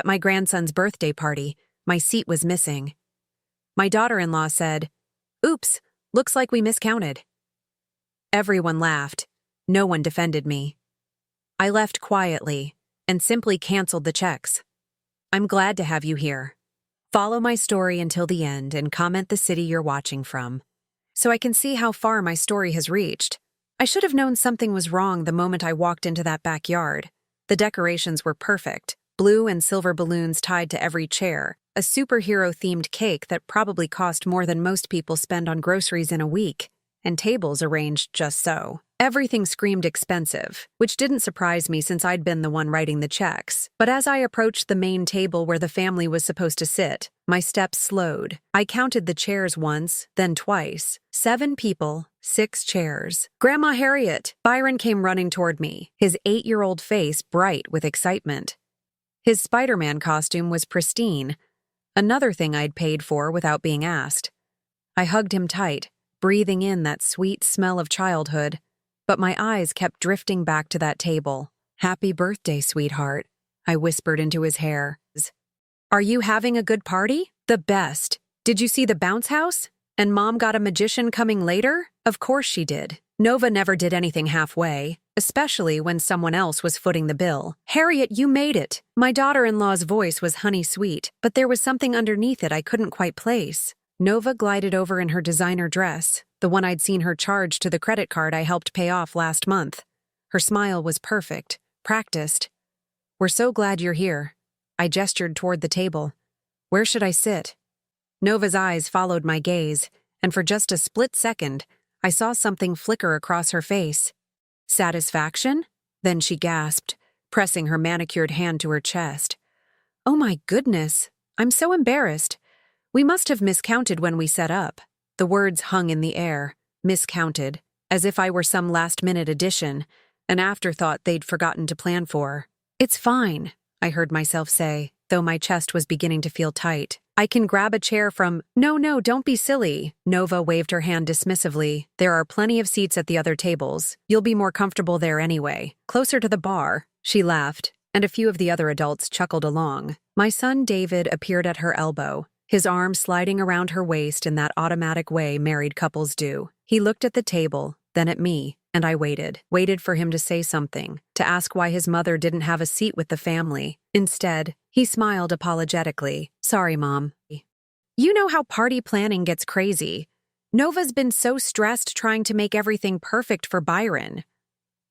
At my grandson's birthday party, my seat was missing. My daughter-in-law said, "Oops, looks like we miscounted." Everyone laughed. No one defended me. I left quietly and simply canceled the checks. I'm glad to have you here. Follow my story until the end and comment the city you're watching from, so I can see how far my story has reached. I should have known something was wrong the moment I walked into that backyard. The decorations were perfect, blue and silver balloons tied to every chair, a superhero-themed cake that probably cost more than most people spend on groceries in a week, and tables arranged just so. Everything screamed expensive, which didn't surprise me since I'd been the one writing the checks. But as I approached the main table where the family was supposed to sit, my steps slowed. I counted the chairs once, then twice. 7 people, 6 chairs. "Grandma Harriet!" Byron came running toward me, his 8-year-old face bright with excitement. His Spider-Man costume was pristine, another thing I'd paid for without being asked. I hugged him tight, breathing in that sweet smell of childhood. But my eyes kept drifting back to that table. "Happy birthday, sweetheart," I whispered into his hair. "Are you having a good party?" "The best. Did you see the bounce house? And Mom got a magician coming later?" Of course she did. Nova never did anything halfway, especially when someone else was footing the bill. "Harriet, you made it." My daughter-in-law's voice was honey-sweet, but there was something underneath it I couldn't quite place. Nova glided over in her designer dress, the one I'd seen her charge to the credit card I helped pay off last month. Her smile was perfect, practiced. "We're so glad you're here." I gestured toward the table. "Where should I sit?" Nova's eyes followed my gaze, and for just a split second, I saw something flicker across her face. "Satisfaction?" Then she gasped, pressing her manicured hand to her chest. "Oh my goodness, I'm so embarrassed. We must have miscounted when we set up." The words hung in the air, miscounted, as if I were some last-minute addition, an afterthought they'd forgotten to plan for. "It's fine," I heard myself say, though my chest was beginning to feel tight. "I can grab a chair from—" No, don't be silly." Nova waved her hand dismissively. "There are plenty of seats at the other tables. You'll be more comfortable there anyway. Closer to the bar." She laughed, and a few of the other adults chuckled along. My son David appeared at her elbow, his arm sliding around her waist in that automatic way married couples do. He looked at the table, then at me, and I waited for him to say something, to ask why his mother didn't have a seat with the family. Instead, he smiled apologetically. "Sorry, Mom." You know how party planning gets crazy. Nova's been so stressed trying to make everything perfect for Byron.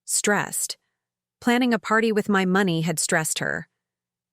Stressed. Planning a party with my money had stressed her.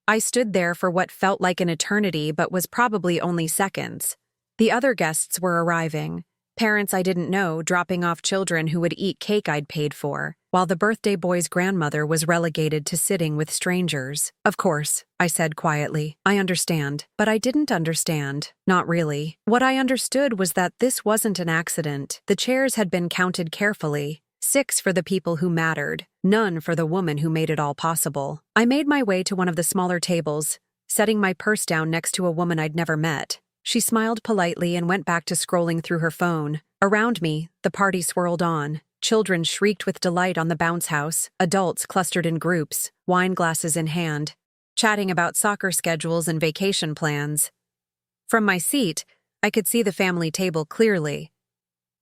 I stood there for what felt like an eternity but was probably only seconds. The other guests were arriving, parents I didn't know dropping off children who would eat cake I'd paid for, while the birthday boy's grandmother was relegated to sitting with strangers. "Of course," I said quietly. "I understand." But I didn't understand. Not really. What I understood was that this wasn't an accident. The chairs had been counted carefully. 6 for the people who mattered, none for the woman who made it all possible. I made my way to one of the smaller tables, setting my purse down next to a woman I'd never met. She smiled politely and went back to scrolling through her phone. Around me, the party swirled on. Children shrieked with delight on the bounce house, adults clustered in groups, wine glasses in hand, chatting about soccer schedules and vacation plans. From my seat, I could see the family table clearly.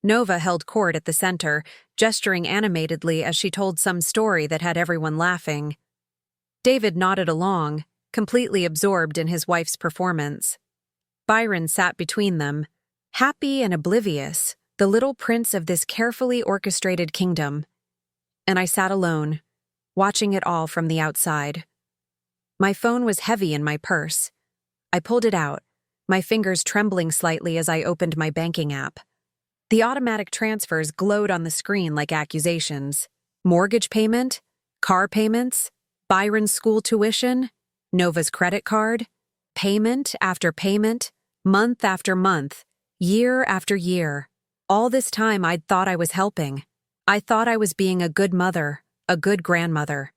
Nova held court at the center, gesturing animatedly as she told some story that had everyone laughing. David nodded along, completely absorbed in his wife's performance. Byron sat between them, happy and oblivious, the little prince of this carefully orchestrated kingdom. And I sat alone, watching it all from the outside. My phone was heavy in my purse. I pulled it out, my fingers trembling slightly as I opened my banking app. The automatic transfers glowed on the screen like accusations. Mortgage payment, car payments, Byron's school tuition, Nova's credit card, payment after payment, month after month, year after year. All this time I'd thought I was helping. I thought I was being a good mother, a good grandmother.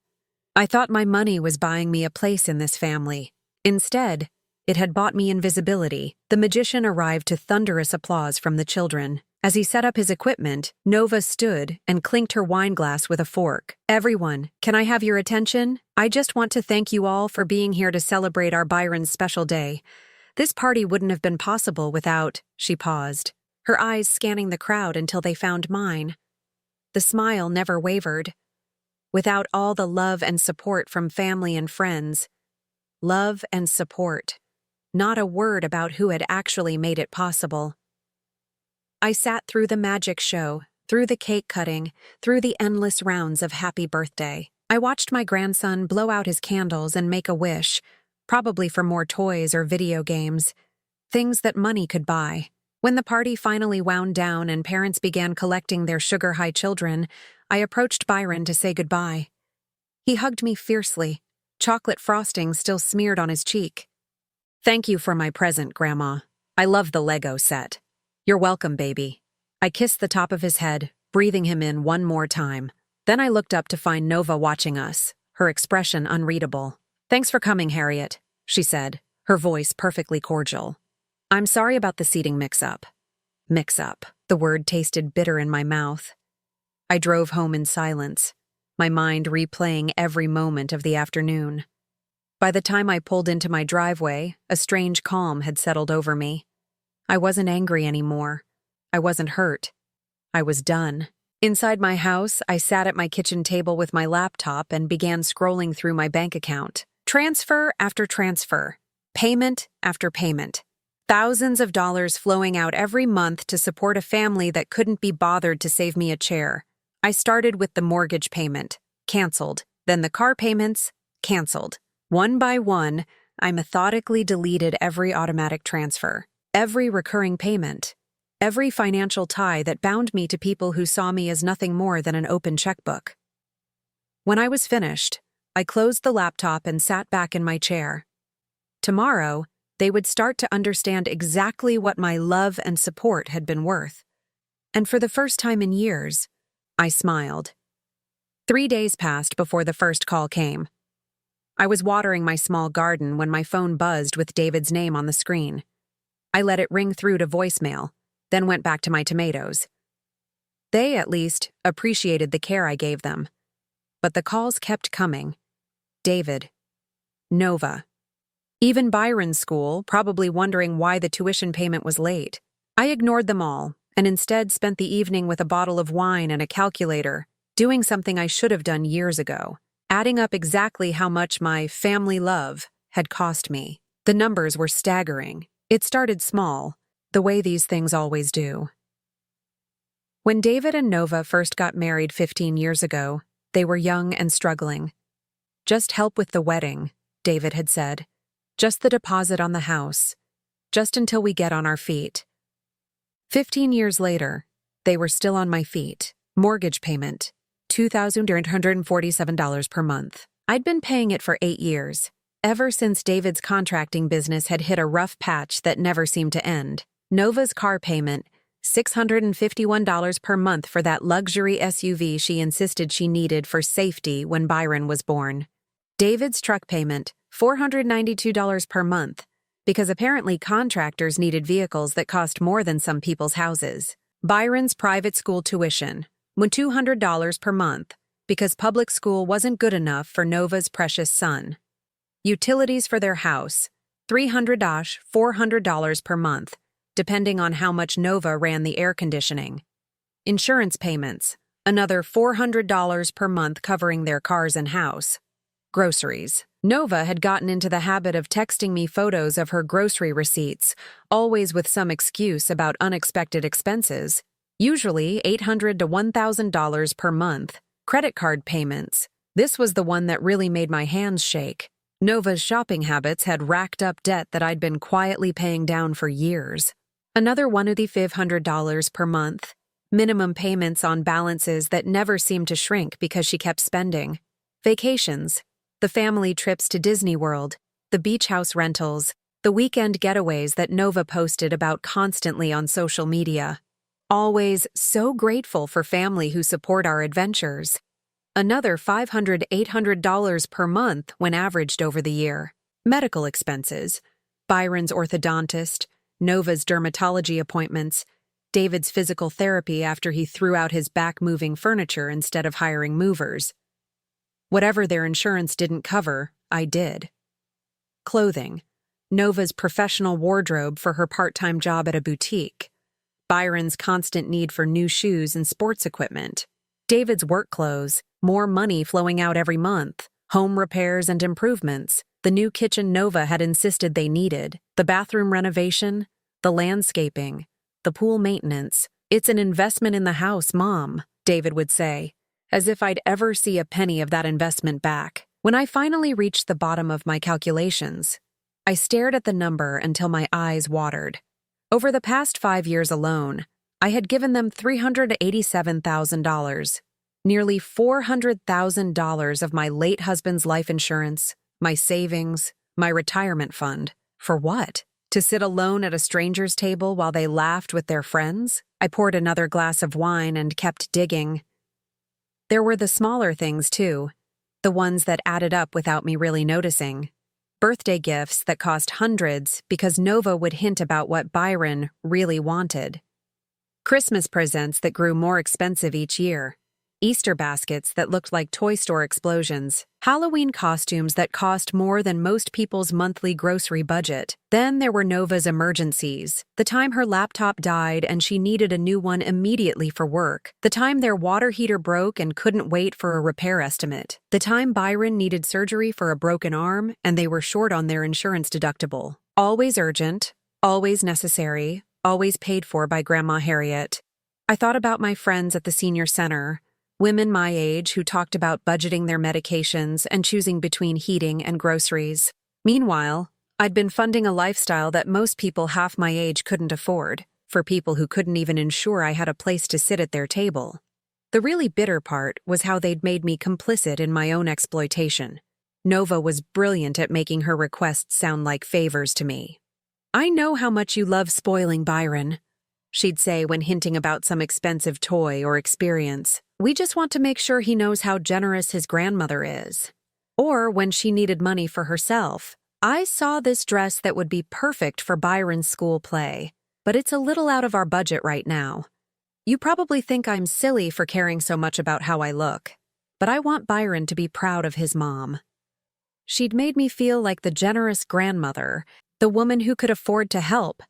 I thought my money was buying me a place in this family. Instead, it had bought me invisibility. The magician arrived to thunderous applause from the children. As he set up his equipment, Nova stood and clinked her wine glass with a fork. "Everyone, can I have your attention? I just want to thank you all for being here to celebrate our Byron's special day. This party wouldn't have been possible without—" She paused, her eyes scanning the crowd until they found mine. The smile never wavered. "Without all the love and support from family and friends." Love and support. Not a word about who had actually made it possible. I sat through the magic show, through the cake cutting, through the endless rounds of happy birthday. I watched my grandson blow out his candles and make a wish, probably for more toys or video games, things that money could buy. When the party finally wound down and parents began collecting their sugar-high children, I approached Byron to say goodbye. He hugged me fiercely, chocolate frosting still smeared on his cheek. "Thank you for my present, Grandma. I love the Lego set." "You're welcome, baby." I kissed the top of his head, breathing him in one more time. Then I looked up to find Nova watching us, her expression unreadable. "Thanks for coming, Harriet," she said, her voice perfectly cordial. "I'm sorry about the seating mix-up." Mix-up. The word tasted bitter in my mouth. I drove home in silence, my mind replaying every moment of the afternoon. By the time I pulled into my driveway, a strange calm had settled over me. I wasn't angry anymore. I wasn't hurt. I was done. Inside my house, I sat at my kitchen table with my laptop and began scrolling through my bank account. Transfer after transfer. Payment after payment. Thousands of dollars flowing out every month to support a family that couldn't be bothered to save me a chair. I started with the mortgage payment. Canceled. Then the car payments. Canceled. One by one, I methodically deleted every automatic transfer. Every recurring payment, every financial tie that bound me to people who saw me as nothing more than an open checkbook. When I was finished, I closed the laptop and sat back in my chair. Tomorrow, they would start to understand exactly what my love and support had been worth. And for the first time in years, I smiled. 3 days passed before the first call came. I was watering my small garden when my phone buzzed with David's name on the screen. I let it ring through to voicemail, then went back to my tomatoes. They, at least, appreciated the care I gave them. But the calls kept coming. David. Nova. Even Byron's school, probably wondering why the tuition payment was late. I ignored them all, and instead spent the evening with a bottle of wine and a calculator, doing something I should have done years ago, adding up exactly how much my family love had cost me. The numbers were staggering. It started small, the way these things always do. When David and Nova first got married 15 years ago, they were young and struggling. "Just help with the wedding," David had said. "Just the deposit on the house. Just until we get on our feet." 15 years later, they were still on my feet. Mortgage payment, $2,847 per month. I'd been paying it for 8 years. Ever since David's contracting business had hit a rough patch that never seemed to end. Nova's car payment, $651 per month for that luxury SUV she insisted she needed for safety when Byron was born. David's truck payment, $492 per month, because apparently contractors needed vehicles that cost more than some people's houses. Byron's private school tuition, $200 per month, because public school wasn't good enough for Nova's precious son. Utilities for their house, $300–400 per month, depending on how much Nova ran the air conditioning. Insurance payments, another $400 per month covering their cars and house. Groceries. Nova had gotten into the habit of texting me photos of her grocery receipts, always with some excuse about unexpected expenses, usually $800 to $1,000 per month. Credit card payments. This was the one that really made my hands shake. Nova's shopping habits had racked up debt that I'd been quietly paying down for years. Another $1,500 per month. Minimum payments on balances that never seemed to shrink because she kept spending. Vacations. The family trips to Disney World, the beach house rentals, the weekend getaways that Nova posted about constantly on social media. Always so grateful for family who support our adventures. Another $500–800 per month when averaged over the year. Medical expenses. Byron's orthodontist, Nova's dermatology appointments, David's physical therapy after he threw out his back-moving furniture instead of hiring movers. Whatever their insurance didn't cover, I did. Clothing. Nova's professional wardrobe for her part-time job at a boutique. Byron's constant need for new shoes and sports equipment. David's work clothes, more money flowing out every month, home repairs and improvements, the new kitchen Nova had insisted they needed, the bathroom renovation, the landscaping, the pool maintenance. It's an investment in the house, Mom, David would say, as if I'd ever see a penny of that investment back. When I finally reached the bottom of my calculations, I stared at the number until my eyes watered. Over the past 5 years alone, I had given them $387,000, nearly $400,000 of my late husband's life insurance, my savings, my retirement fund. For what? To sit alone at a stranger's table while they laughed with their friends? I poured another glass of wine and kept digging. There were the smaller things, too, the ones that added up without me really noticing. Birthday gifts that cost hundreds because Nova would hint about what Byron really wanted. Christmas presents that grew more expensive each year. Easter baskets that looked like toy store explosions. Halloween costumes that cost more than most people's monthly grocery budget. Then there were Nova's emergencies. The time her laptop died and she needed a new one immediately for work. The time their water heater broke and couldn't wait for a repair estimate. The time Byron needed surgery for a broken arm and they were short on their insurance deductible. Always urgent, always necessary, always paid for by Grandma Harriet. I thought about my friends at the senior center. Women my age who talked about budgeting their medications and choosing between heating and groceries. Meanwhile, I'd been funding a lifestyle that most people half my age couldn't afford, for people who couldn't even ensure I had a place to sit at their table. The really bitter part was how they'd made me complicit in my own exploitation. Nova was brilliant at making her requests sound like favors to me. "I know how much you love spoiling Byron," she'd say when hinting about some expensive toy or experience. "We just want to make sure he knows how generous his grandmother is." Or when she needed money for herself, "I saw this dress that would be perfect for Byron's school play, but it's a little out of our budget right now. You probably think I'm silly for caring so much about how I look, but I want Byron to be proud of his mom." She'd made me feel like the generous grandmother, the woman who could afford to help,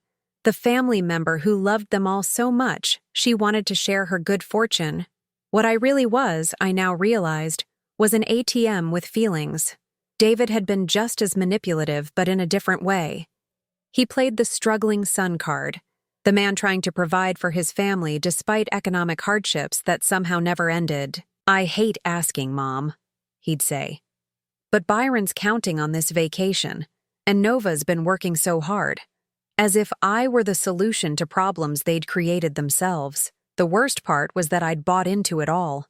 the family member who loved them all so much she wanted to share her good fortune. What I really was, I now realized, was an ATM with feelings. David had been just as manipulative, but in a different way. He played the struggling son card, the man trying to provide for his family despite economic hardships that somehow never ended. "I hate asking, Mom," he'd say. "But Byron's counting on this vacation, and Nova's been working so hard. As if I were the solution to problems they'd created themselves. The worst part was that I'd bought into it all.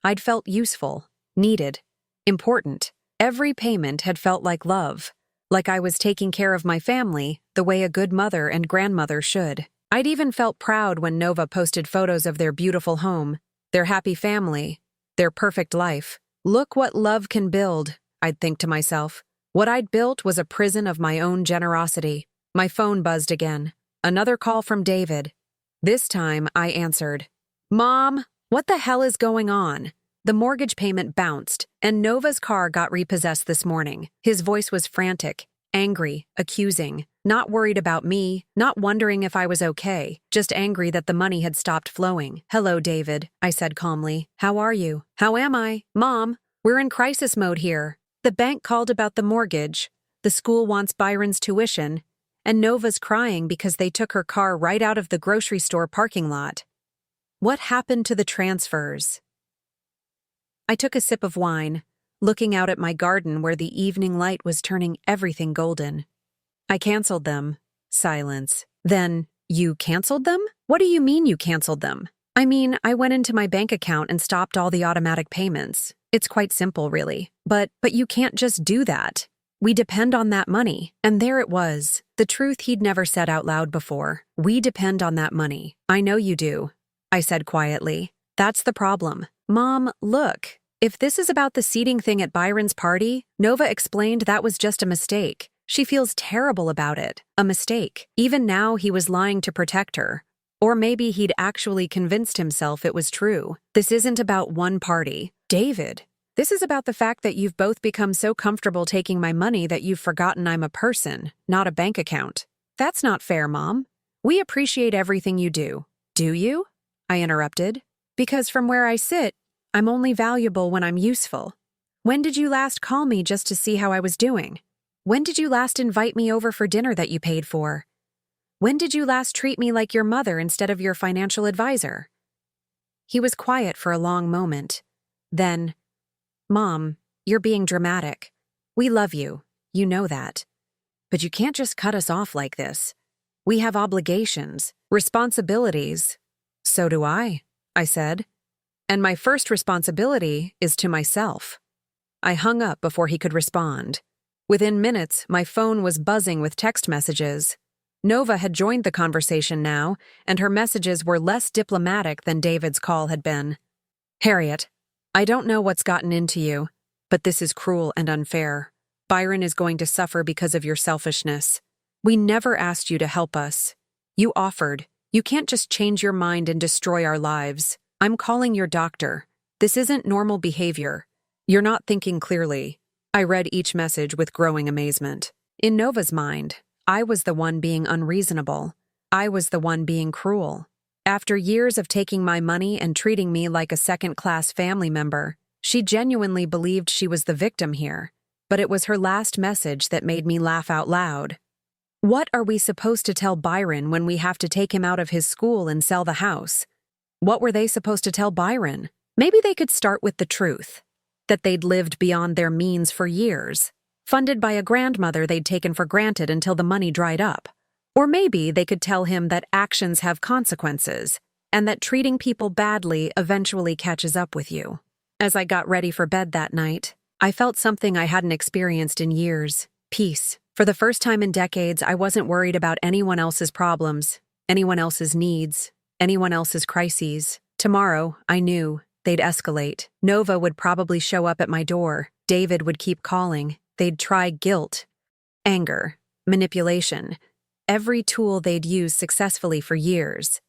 I'd felt useful, needed, important. Every payment had felt like love, like I was taking care of my family the way a good mother and grandmother should. I'd even felt proud when Nova posted photos of their beautiful home, their happy family, their perfect life. Look what love can build, I'd think to myself. What I'd built was a prison of my own generosity. My phone buzzed again. Another call from David. This time, I answered. "Mom, what the hell is going on?" The mortgage payment bounced, and Nova's car got repossessed this morning. His voice was frantic, angry, accusing, not worried about me, not wondering if I was okay, just angry that the money had stopped flowing. "Hello, David," I said calmly. "How are you?" "How am I? Mom, we're in crisis mode here. The bank called about the mortgage, the school wants Byron's tuition, and Nova's crying because they took her car right out of the grocery store parking lot. What happened to the transfers?" I took a sip of wine, looking out at my garden where the evening light was turning everything golden. "I canceled them." Silence. "Then, you canceled them? What do you mean you canceled them?" "I mean, I went into my bank account and stopped all the automatic payments. It's quite simple, really. But you can't just do that. We depend on that money." And there it was, the truth he'd never said out loud before. "We depend on that money." "I know you do," I said quietly. "That's the problem." "Mom, look. If this is about the seating thing at Byron's party, Nova explained that was just a mistake. She feels terrible about it. A mistake. Even now, he was lying to protect her. Or maybe he'd actually convinced himself it was true. This isn't about one party. David, this is about the fact that you've both become so comfortable taking my money that you've forgotten I'm a person, not a bank account. That's not fair, Mom. We appreciate everything you do. Do you? I interrupted. Because from where I sit, I'm only valuable when I'm useful. When did you last call me just to see how I was doing? When did you last invite me over for dinner that you paid for? When did you last treat me like your mother instead of your financial advisor? He was quiet for a long moment. Then, Mom, you're being dramatic. We love you. You know that. But you can't just cut us off like this. We have obligations, responsibilities. So do I said. And my first responsibility is to myself. I hung up before he could respond. Within minutes, my phone was buzzing with text messages. Nova had joined the conversation now, and her messages were less diplomatic than David's call had been. Harriet, I don't know what's gotten into you, but this is cruel and unfair. Byron is going to suffer because of your selfishness. We never asked you to help us. You offered. You can't just change your mind and destroy our lives. I'm calling your doctor. This isn't normal behavior. You're not thinking clearly. I read each message with growing amazement. In Nova's mind, I was the one being unreasonable. I was the one being cruel. After years of taking my money and treating me like a second-class family member, she genuinely believed she was the victim here. But it was her last message that made me laugh out loud. What are we supposed to tell Byron when we have to take him out of his school and sell the house? What were they supposed to tell Byron? Maybe they could start with the truth. That they'd lived beyond their means for years, funded by a grandmother they'd taken for granted until the money dried up. Or maybe they could tell him that actions have consequences, and that treating people badly eventually catches up with you. As I got ready for bed that night, I felt something I hadn't experienced in years: peace. For the first time in decades, I wasn't worried about anyone else's problems, anyone else's needs, anyone else's crises. Tomorrow, I knew, they'd escalate. Nova would probably show up at my door. David would keep calling. They'd try guilt, anger, manipulation, every tool they'd used successfully for years.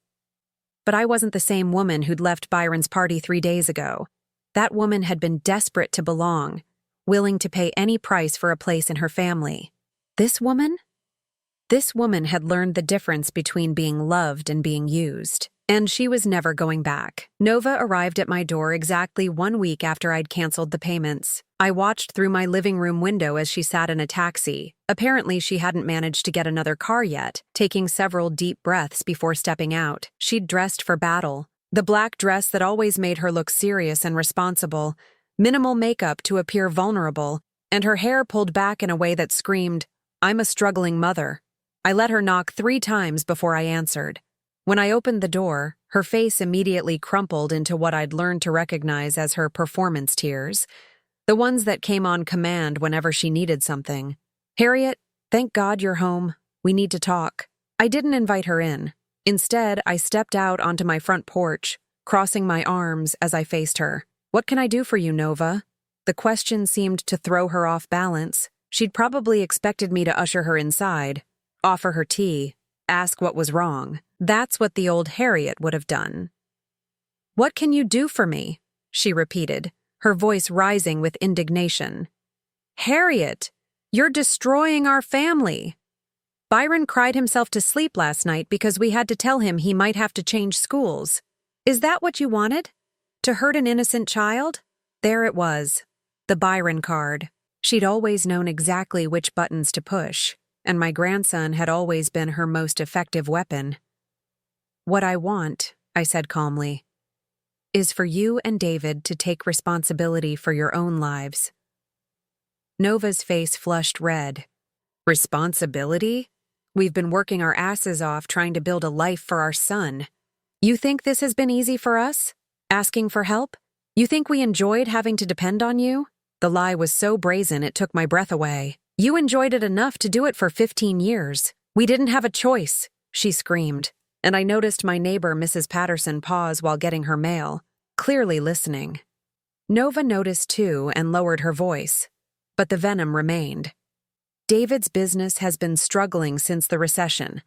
But I wasn't the same woman who'd left Byron's party 3 days ago. That woman had been desperate to belong, willing to pay any price for a place in her family. This woman had learned the difference between being loved and being used, and she was never going back. Nova arrived at my door exactly 1 week after I'd canceled the payments. I watched through my living room window as she sat in a taxi. Apparently, she hadn't managed to get another car yet, taking several deep breaths before stepping out. She'd dressed for battle. The black dress that always made her look serious and responsible, minimal makeup to appear vulnerable, and her hair pulled back in a way that screamed, "I'm a struggling mother." I let her knock 3 times before I answered. When I opened the door, her face immediately crumpled into what I'd learned to recognize as her performance tears, the ones that came on command whenever she needed something. "Harriet, thank God you're home. We need to talk." I didn't invite her in. Instead, I stepped out onto my front porch, crossing my arms as I faced her. "What can I do for you, Nova?" The question seemed to throw her off balance. She'd probably expected me to usher her inside, offer her tea, ask what was wrong. That's what the old Harriet would have done. "What can you do for me?" she repeated, her voice rising with indignation. "Harriet, you're destroying our family. Byron cried himself to sleep last night because we had to tell him he might have to change schools. Is that what you wanted? To hurt an innocent child?" There it was, the Byron card. She'd always known exactly which buttons to push, and my grandson had always been her most effective weapon. "What I want," I said calmly, "is for you and David to take responsibility for your own lives." Nova's face flushed red. "Responsibility? We've been working our asses off trying to build a life for our son. You think this has been easy for us? Asking for help? You think we enjoyed having to depend on you?" The lie was so brazen it took my breath away. "You enjoyed it enough to do it for 15 years. We didn't have a choice," she screamed, and I noticed my neighbor Mrs. Patterson pause while getting her mail, clearly listening. Nova noticed too and lowered her voice, but the venom remained. "David's business has been struggling since the recession.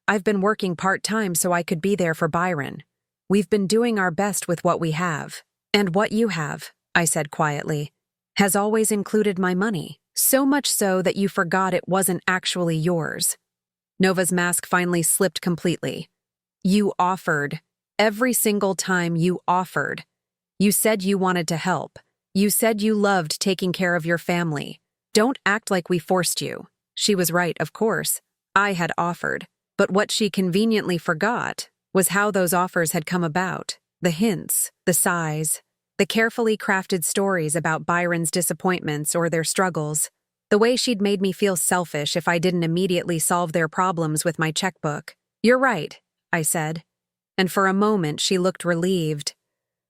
I've been working part-time so I could be there for Byron. We've been doing our best with what we have. And what you have, I said quietly, has always included my money. So much so that you forgot it wasn't actually yours. Nova's mask finally slipped completely. You offered. Every single time you offered. You said you wanted to help. You said you loved taking care of your family. Don't act like we forced you. She was right, of course. I had offered. But what she conveniently forgot was how those offers had come about. The hints, the sighs, the carefully crafted stories about Byron's disappointments or their struggles. The way she'd made me feel selfish if I didn't immediately solve their problems with my checkbook. You're right, I said. And for a moment she looked relieved.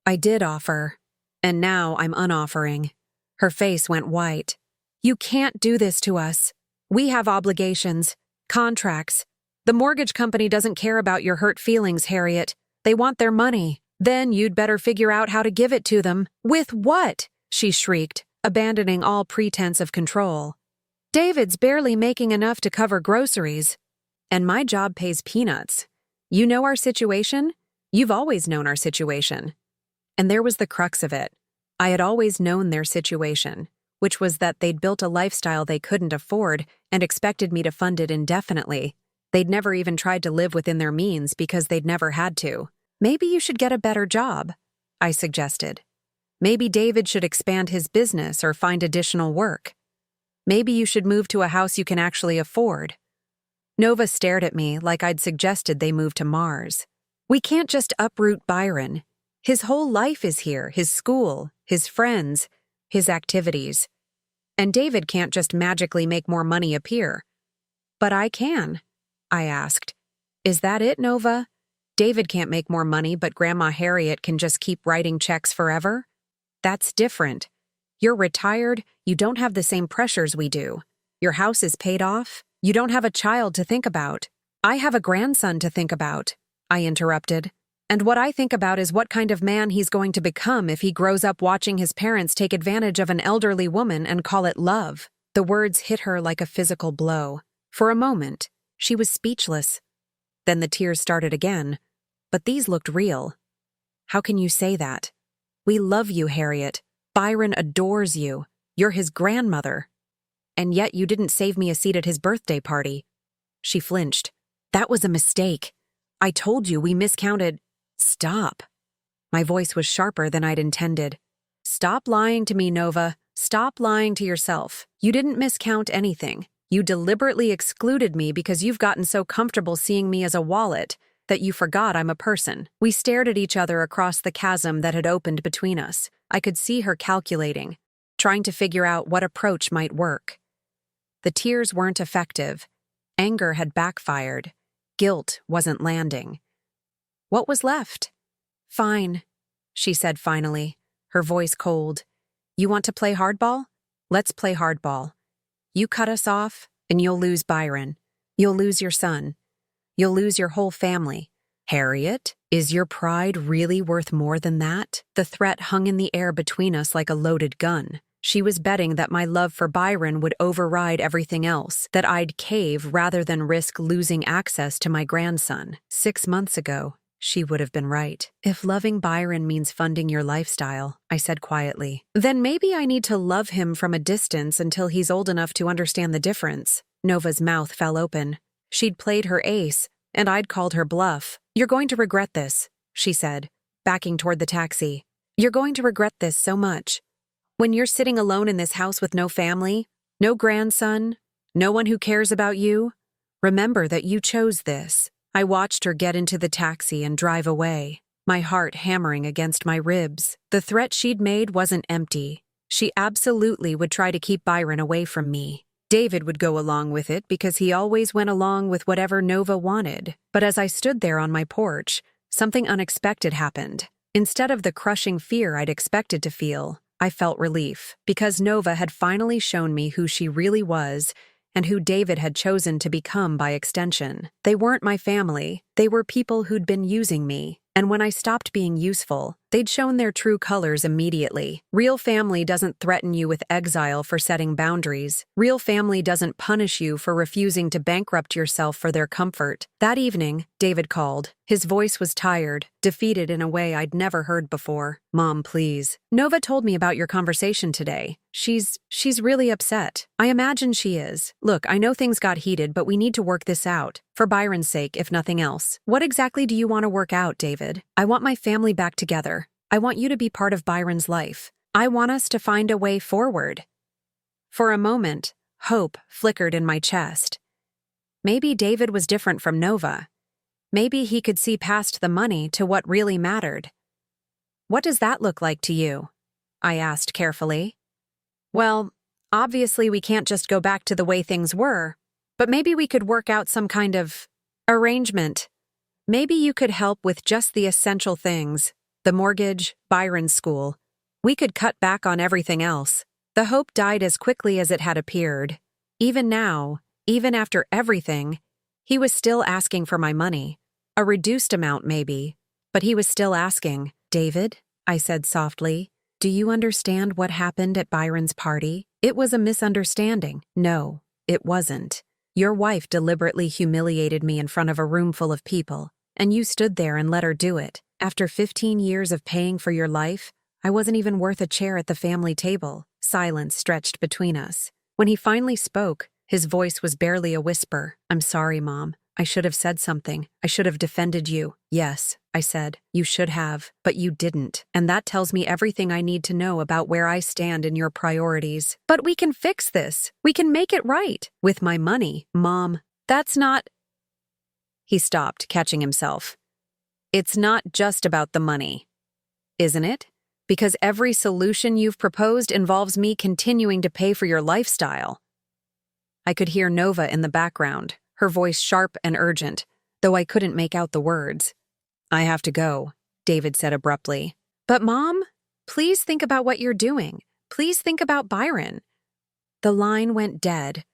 I did offer. And now I'm unoffering. Her face went white. You can't do this to us. We have obligations, contracts. The mortgage company doesn't care about your hurt feelings, Harriet. They want their money. Then you'd better figure out how to give it to them. With what? She shrieked, abandoning all pretense of control. David's barely making enough to cover groceries. And my job pays peanuts. You know our situation? You've always known our situation. And there was the crux of it. I had always known their situation, which was that they'd built a lifestyle they couldn't afford and expected me to fund it indefinitely. They'd never even tried to live within their means because they'd never had to. Maybe you should get a better job, I suggested. Maybe David should expand his business or find additional work. Maybe you should move to a house you can actually afford. Nova stared at me like I'd suggested they move to Mars. We can't just uproot Byron. His whole life is here, his school, his friends, his activities. And David can't just magically make more money appear. But I can, I asked. Is that it, Nova? David can't make more money, but Grandma Harriet can just keep writing checks forever? That's different. You're retired, you don't have the same pressures we do. Your house is paid off, you don't have a child to think about. I have a grandson to think about, I interrupted. And what I think about is what kind of man he's going to become if he grows up watching his parents take advantage of an elderly woman and call it love. The words hit her like a physical blow. For a moment, she was speechless. Then the tears started again. But these looked real. How can you say that? We love you, Harriet. Byron adores you. You're his grandmother. And yet you didn't save me a seat at his birthday party. She flinched. That was a mistake. I told you we miscounted. Stop. My voice was sharper than I'd intended. Stop lying to me, Nova. Stop lying to yourself. You didn't miscount anything. You deliberately excluded me because you've gotten so comfortable seeing me as a wallet that you forgot I'm a person. We stared at each other across the chasm that had opened between us. I could see her calculating, trying to figure out what approach might work. The tears weren't effective. Anger had backfired. Guilt wasn't landing. What was left? Fine, she said finally, her voice cold. You want to play hardball? Let's play hardball. You cut us off, and you'll lose Byron. You'll lose your son. You'll lose your whole family. Harriet, is your pride really worth more than that? The threat hung in the air between us like a loaded gun. She was betting that my love for Byron would override everything else, that I'd cave rather than risk losing access to my grandson. 6 months ago, she would have been right. If loving Byron means funding your lifestyle, I said quietly, then maybe I need to love him from a distance until he's old enough to understand the difference. Nova's mouth fell open. She'd played her ace, and I'd called her bluff. You're going to regret this, she said, backing toward the taxi. You're going to regret this so much. When you're sitting alone in this house with no family, no grandson, no one who cares about you, remember that you chose this. I watched her get into the taxi and drive away, my heart hammering against my ribs. The threat she'd made wasn't empty. She absolutely would try to keep Byron away from me. David would go along with it because he always went along with whatever Nova wanted. But as I stood there on my porch, something unexpected happened. Instead of the crushing fear I'd expected to feel, I felt relief, because Nova had finally shown me who she really was and who David had chosen to become by extension. They weren't my family. They were people who'd been using me. And when I stopped being useful, They'd shown their true colors immediately. Real family doesn't threaten you with exile for setting boundaries. Real family doesn't punish you for refusing to bankrupt yourself for their comfort. That evening, David called. His voice was tired, defeated in a way I'd never heard before. "Mom, please. Nova told me about your conversation today. She's really upset. I imagine she is. Look, I know things got heated, but we need to work this out. For Byron's sake, if nothing else. What exactly do you want to work out, David? I want my family back together. I want you to be part of Byron's life. I want us to find a way forward." For a moment, hope flickered in my chest. Maybe David was different from Nova. Maybe he could see past the money to what really mattered. "What does that look like to you?" I asked carefully. "Well, obviously we can't just go back to the way things were, but maybe we could work out some kind of arrangement. Maybe you could help with just the essential things, the mortgage, Byron's school. We could cut back on everything else." The hope died as quickly as it had appeared. Even now, even after everything, he was still asking for my money. A reduced amount maybe, but he was still asking. "David," I said softly, "do you understand what happened at Byron's party? It was a misunderstanding." "No, it wasn't. Your wife deliberately humiliated me in front of a room full of people, and you stood there and let her do it. After 15 years of paying for your life, I wasn't even worth a chair at the family table." Silence stretched between us. When he finally spoke, his voice was barely a whisper. "I'm sorry, Mom. I should have said something. I should have defended you." "Yes," I said, "you should have, but you didn't. And that tells me everything I need to know about where I stand in your priorities." "But we can fix this. We can make it right. With my money." "Mom, that's not—" He stopped, catching himself. "It's not just about the money, isn't it? Because every solution you've proposed involves me continuing to pay for your lifestyle." I could hear Nova in the background, her voice sharp and urgent, though I couldn't make out the words. "I have to go," David said abruptly. "But Mom, please think about what you're doing. Please think about Byron." The line went dead.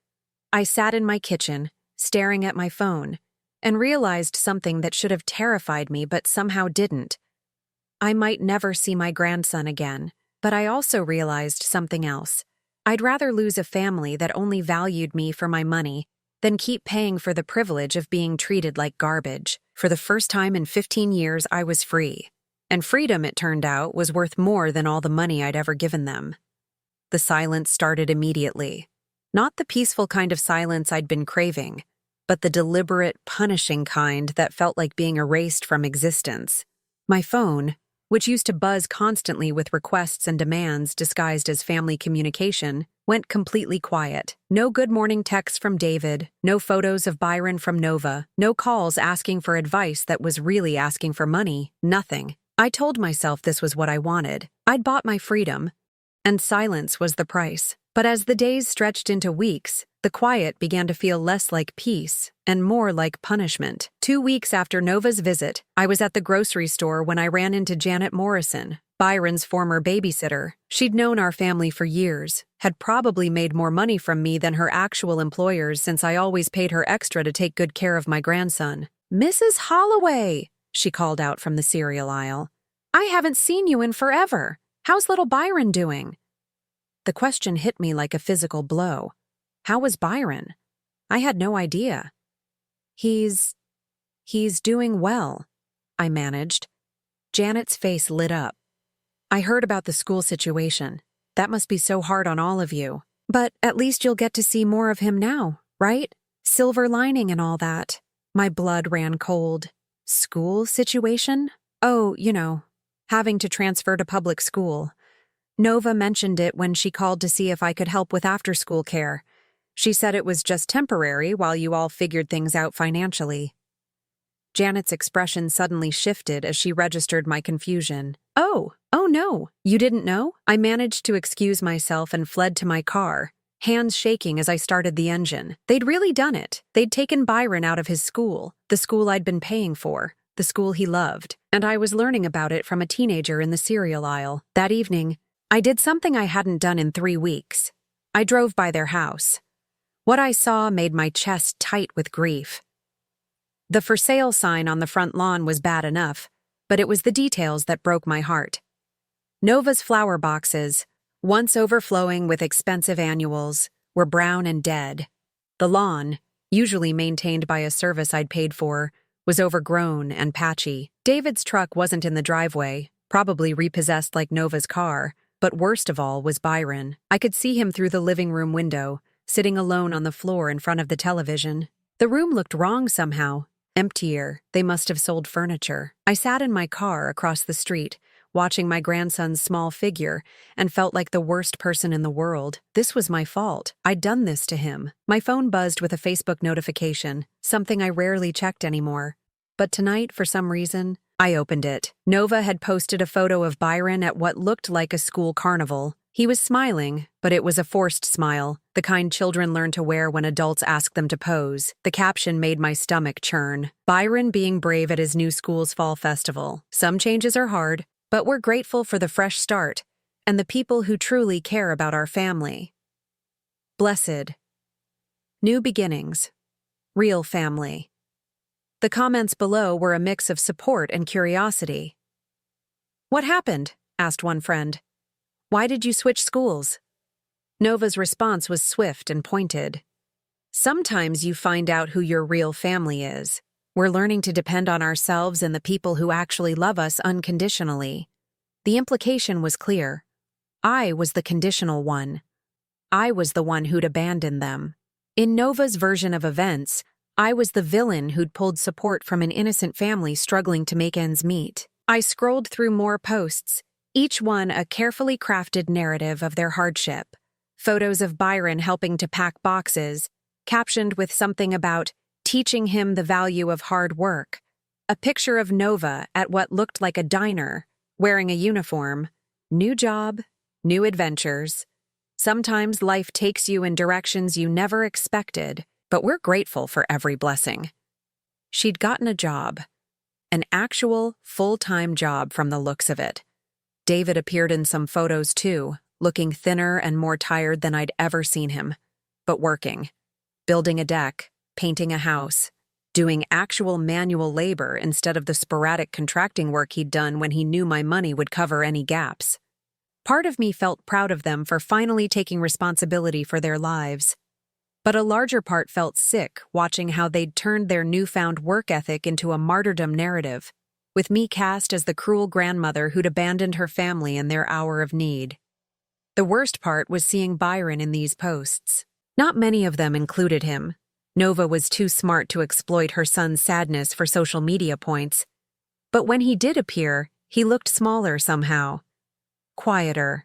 I sat in my kitchen, staring at my phone, and realized something that should have terrified me but somehow didn't. I might never see my grandson again, but I also realized something else. I'd rather lose a family that only valued me for my money than keep paying for the privilege of being treated like garbage. For the first time in 15 years, I was free. And freedom, it turned out, was worth more than all the money I'd ever given them. The silence started immediately. Not the peaceful kind of silence I'd been craving, but the deliberate, punishing kind that felt like being erased from existence. My phone, which used to buzz constantly with requests and demands disguised as family communication, went completely quiet. No good morning texts from David, no photos of Byron from Nova, no calls asking for advice that was really asking for money, nothing. I told myself this was what I wanted. I'd bought my freedom, and silence was the price. But as the days stretched into weeks, the quiet began to feel less like peace and more like punishment. 2 weeks after Nova's visit, I was at the grocery store when I ran into Janet Morrison, Byron's former babysitter. She'd known our family for years, had probably made more money from me than her actual employers since I always paid her extra to take good care of my grandson. "Mrs. Holloway," she called out from the cereal aisle. "I haven't seen you in forever. How's little Byron doing?" The question hit me like a physical blow. How was Byron? I had no idea. He's doing well," I managed. Janet's face lit up. "I heard about the school situation. That must be so hard on all of you. But at least you'll get to see more of him now, right? Silver lining and all that." My blood ran cold. "School situation? Oh, having to transfer to public school. Nova mentioned it when she called to see if I could help with after-school care. She said it was just temporary while you all figured things out financially." Janet's expression suddenly shifted as she registered my confusion. Oh no, you didn't know?" I managed to excuse myself and fled to my car, hands shaking as I started the engine. They'd really done it. They'd taken Byron out of his school, the school I'd been paying for, the school he loved, and I was learning about it from a teenager in the cereal aisle. That evening, I did something I hadn't done in 3 weeks. I drove by their house. What I saw made my chest tight with grief. The for sale sign on the front lawn was bad enough, but it was the details that broke my heart. Nova's flower boxes, once overflowing with expensive annuals, were brown and dead. The lawn, usually maintained by a service I'd paid for, was overgrown and patchy. David's truck wasn't in the driveway, probably repossessed like Nova's car, but worst of all was Byron. I could see him through the living room window, sitting alone on the floor in front of the television. The room looked wrong somehow. Emptier. They must have sold furniture. I sat in my car across the street, watching my grandson's small figure, and felt like the worst person in the world. This was my fault. I'd done this to him. My phone buzzed with a Facebook notification, something I rarely checked anymore. But tonight, for some reason, I opened it. Nova had posted a photo of Byron at what looked like a school carnival. He was smiling, but it was a forced smile, the kind children learn to wear when adults ask them to pose. The caption made my stomach churn. Byron being brave at his new school's fall festival. Some changes are hard, but we're grateful for the fresh start and the people who truly care about our family. Blessed. New beginnings. Real family. The comments below were a mix of support and curiosity. "What happened?" asked one friend. "Why did you switch schools?" Nova's response was swift and pointed. "Sometimes you find out who your real family is. We're learning to depend on ourselves and the people who actually love us unconditionally." The implication was clear. I was the conditional one. I was the one who'd abandoned them. In Nova's version of events, I was the villain who'd pulled support from an innocent family struggling to make ends meet. I scrolled through more posts, each one a carefully crafted narrative of their hardship. Photos of Byron helping to pack boxes, captioned with something about teaching him the value of hard work. A picture of Nova at what looked like a diner, wearing a uniform. New job, new adventures. Sometimes life takes you in directions you never expected, but we're grateful for every blessing. She'd gotten a job. An actual, full-time job from the looks of it. David appeared in some photos too, looking thinner and more tired than I'd ever seen him. But working. Building a deck, painting a house, doing actual manual labor instead of the sporadic contracting work he'd done when he knew my money would cover any gaps. Part of me felt proud of them for finally taking responsibility for their lives. But a larger part felt sick watching how they'd turned their newfound work ethic into a martyrdom narrative, with me cast as the cruel grandmother who'd abandoned her family in their hour of need. The worst part was seeing Byron in these posts. Not many of them included him. Nova was too smart to exploit her son's sadness for social media points. But when he did appear, he looked smaller somehow. Quieter.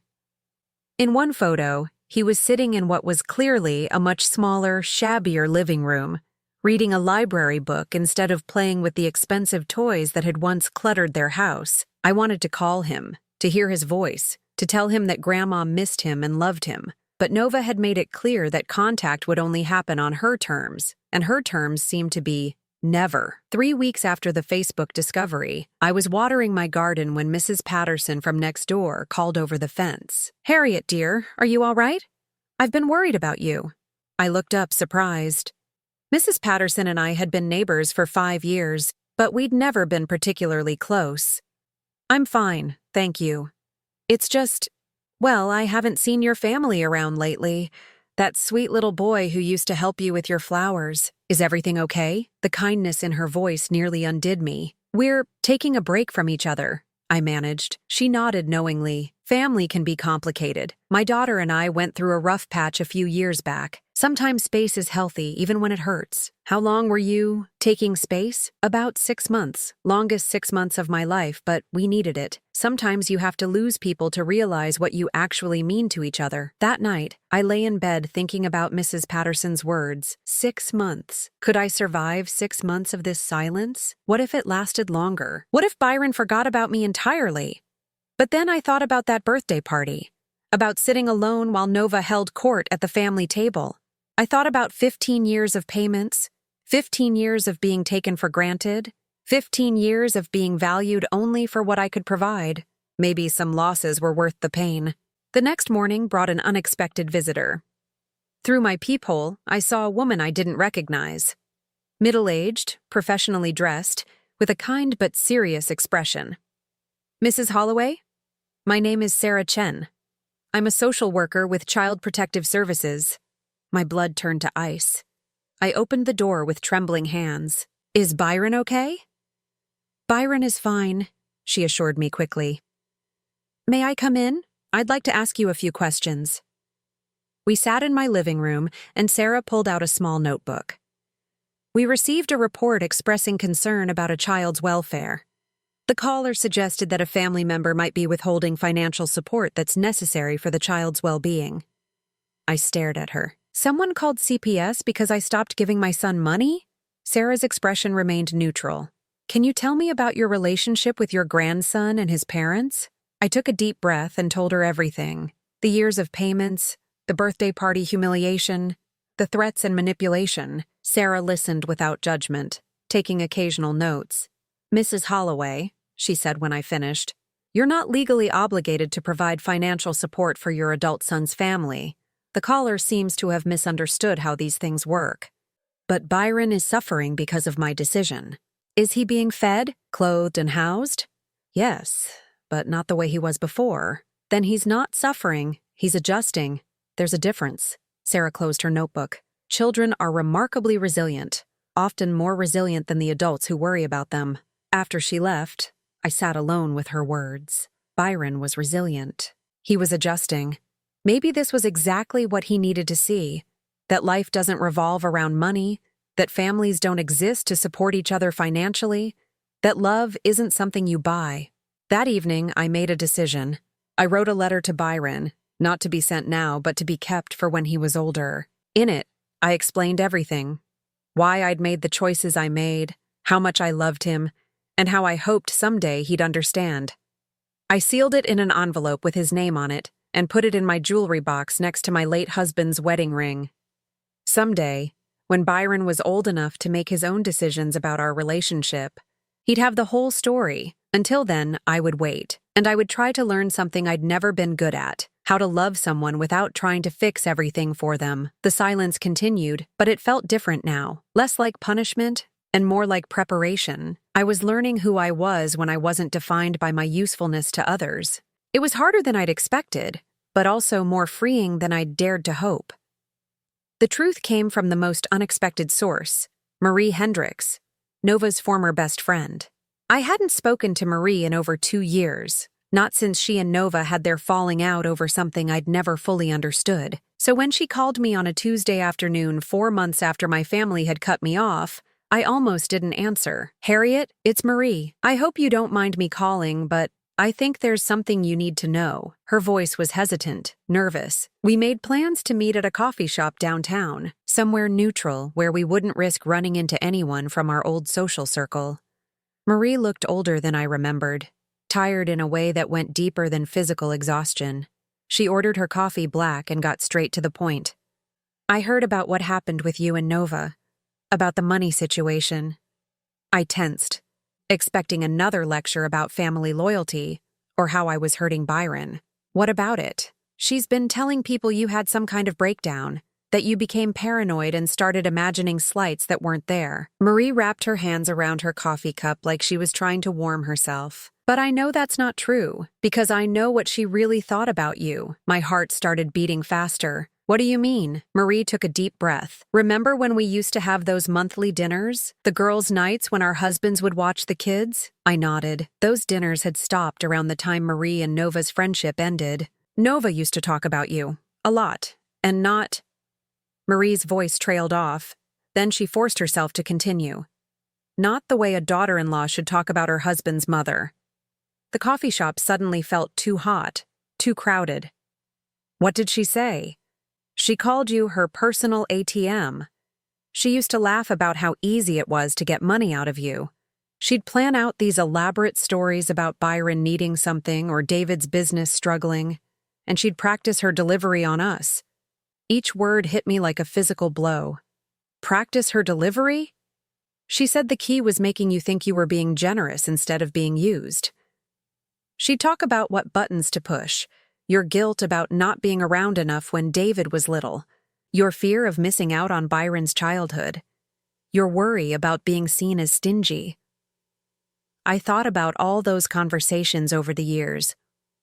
In one photo, he was sitting in what was clearly a much smaller, shabbier living room, reading a library book instead of playing with the expensive toys that had once cluttered their house. I wanted to call him, to hear his voice, to tell him that Grandma missed him and loved him. But Nova had made it clear that contact would only happen on her terms, and her terms seemed to be never. 3 weeks after the Facebook discovery, I was watering my garden when Mrs. Patterson from next door called over the fence. "Harriet, dear, are you all right? I've been worried about you." I looked up, surprised. Mrs. Patterson and I had been neighbors for 5 years, but we'd never been particularly close. "I'm fine, thank you. It's just, well, I haven't seen your family around lately. That sweet little boy who used to help you with your flowers. Is everything okay?" The kindness in her voice nearly undid me. "We're taking a break from each other," I managed. She nodded knowingly. "Family can be complicated. My daughter and I went through a rough patch a few years back. Sometimes space is healthy, even when it hurts." "How long were you taking space?" "About 6 months. Longest 6 months of my life, but we needed it. Sometimes you have to lose people to realize what you actually mean to each other." That night, I lay in bed thinking about Mrs. Patterson's words. 6 months. Could I survive 6 months of this silence? What if it lasted longer? What if Byron forgot about me entirely? But then I thought about that birthday party. About sitting alone while Nova held court at the family table. I thought about 15 years of payments, 15 years of being taken for granted, 15 years of being valued only for what I could provide. Maybe some losses were worth the pain. The next morning brought an unexpected visitor. Through my peephole, I saw a woman I didn't recognize. Middle-aged, professionally dressed, with a kind but serious expression. "Mrs. Holloway? My name is Sarah Chen. I'm a social worker with Child Protective Services." My blood turned to ice. I opened the door with trembling hands. "Is Byron okay?" "Byron is fine," she assured me quickly. "May I come in? I'd like to ask you a few questions." We sat in my living room, and Sarah pulled out a small notebook. "We received a report expressing concern about a child's welfare. The caller suggested that a family member might be withholding financial support that's necessary for the child's well-being." I stared at her. "Someone called CPS because I stopped giving my son money?" Sarah's expression remained neutral. "Can you tell me about your relationship with your grandson and his parents?" I took a deep breath and told her everything. The years of payments, the birthday party humiliation, the threats and manipulation. Sarah listened without judgment, taking occasional notes. "Mrs. Holloway," she said when I finished, "you're not legally obligated to provide financial support for your adult son's family. The caller seems to have misunderstood how these things work. But Byron is suffering because of my decision. Is he being fed, clothed, and housed? Yes, but not the way he was before. Then he's not suffering, he's adjusting. There's a difference." Sarah closed her notebook. "Children are remarkably resilient, often more resilient than the adults who worry about them." After she left, I sat alone with her words. Byron was resilient. He was adjusting. Maybe this was exactly what he needed to see, that life doesn't revolve around money, that families don't exist to support each other financially, that love isn't something you buy. That evening, I made a decision. I wrote a letter to Byron, not to be sent now, but to be kept for when he was older. In it, I explained everything. Why I'd made the choices I made, how much I loved him, and how I hoped someday he'd understand. I sealed it in an envelope with his name on it and put it in my jewelry box next to my late husband's wedding ring. Someday, when Byron was old enough to make his own decisions about our relationship, he'd have the whole story. Until then, I would wait, and I would try to learn something I'd never been good at: how to love someone without trying to fix everything for them. The silence continued, but it felt different now, less like punishment and more like preparation. I was learning who I was when I wasn't defined by my usefulness to others. It was harder than I'd expected, but also more freeing than I'd dared to hope. The truth came from the most unexpected source: Marie Hendricks, Nova's former best friend. I hadn't spoken to Marie in over 2 years, not since she and Nova had their falling out over something I'd never fully understood. So when she called me on a Tuesday afternoon 4 months after my family had cut me off, I almost didn't answer. "Harriet, it's Marie. I hope you don't mind me calling, but I think there's something you need to know." Her voice was hesitant, nervous. "We made plans to meet at a coffee shop downtown, somewhere neutral where we wouldn't risk running into anyone from our old social circle." Marie looked older than I remembered, tired in a way that went deeper than physical exhaustion. She ordered her coffee black and got straight to the point. "I heard about what happened with you and Nova, about the money situation." I tensed, expecting another lecture about family loyalty or how I was hurting Byron. "What about it?" "She's been telling people you had some kind of breakdown, that you became paranoid and started imagining slights that weren't there." Marie wrapped her hands around her coffee cup like she was trying to warm herself. "But I know that's not true, because I know what she really thought about you." My heart started beating faster. "What do you mean?" Marie took a deep breath. "Remember when we used to have those monthly dinners? The girls' nights when our husbands would watch the kids?" I nodded. Those dinners had stopped around the time Marie and Nova's friendship ended. "Nova used to talk about you. A lot. And not—" Marie's voice trailed off. Then she forced herself to continue. "Not the way a daughter-in-law should talk about her husband's mother." The coffee shop suddenly felt too hot, too crowded. "What did she say?" "She called you her personal ATM. She used to laugh about how easy it was to get money out of you. She'd plan out these elaborate stories about Byron needing something or David's business struggling, and she'd practice her delivery on us." Each word hit me like a physical blow. "Practice her delivery?" "She said the key was making you think you were being generous instead of being used. She'd talk about what buttons to push, your guilt about not being around enough when David was little, your fear of missing out on Byron's childhood, your worry about being seen as stingy." I thought about all those conversations over the years,